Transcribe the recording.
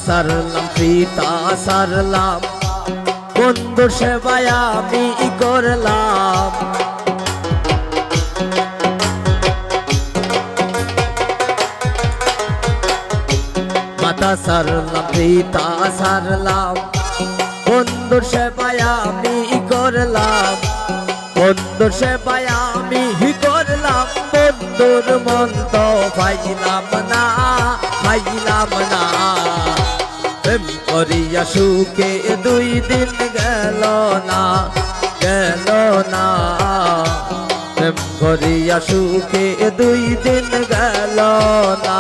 সারলাম পিতা সারলাম বন্ধু সেবায় আমি করলাম মাতা সারলাম পিতা সারলাম বন্ধু সেবায় আমি করলাম বন্ধু সেবায় আমি করলাম বন্ধুর মন তো পাইলাম না প্রেম করিয়া সুখে 2 দিন গেল না প্রেম করিয়া সুখে 2 দিন গেল না।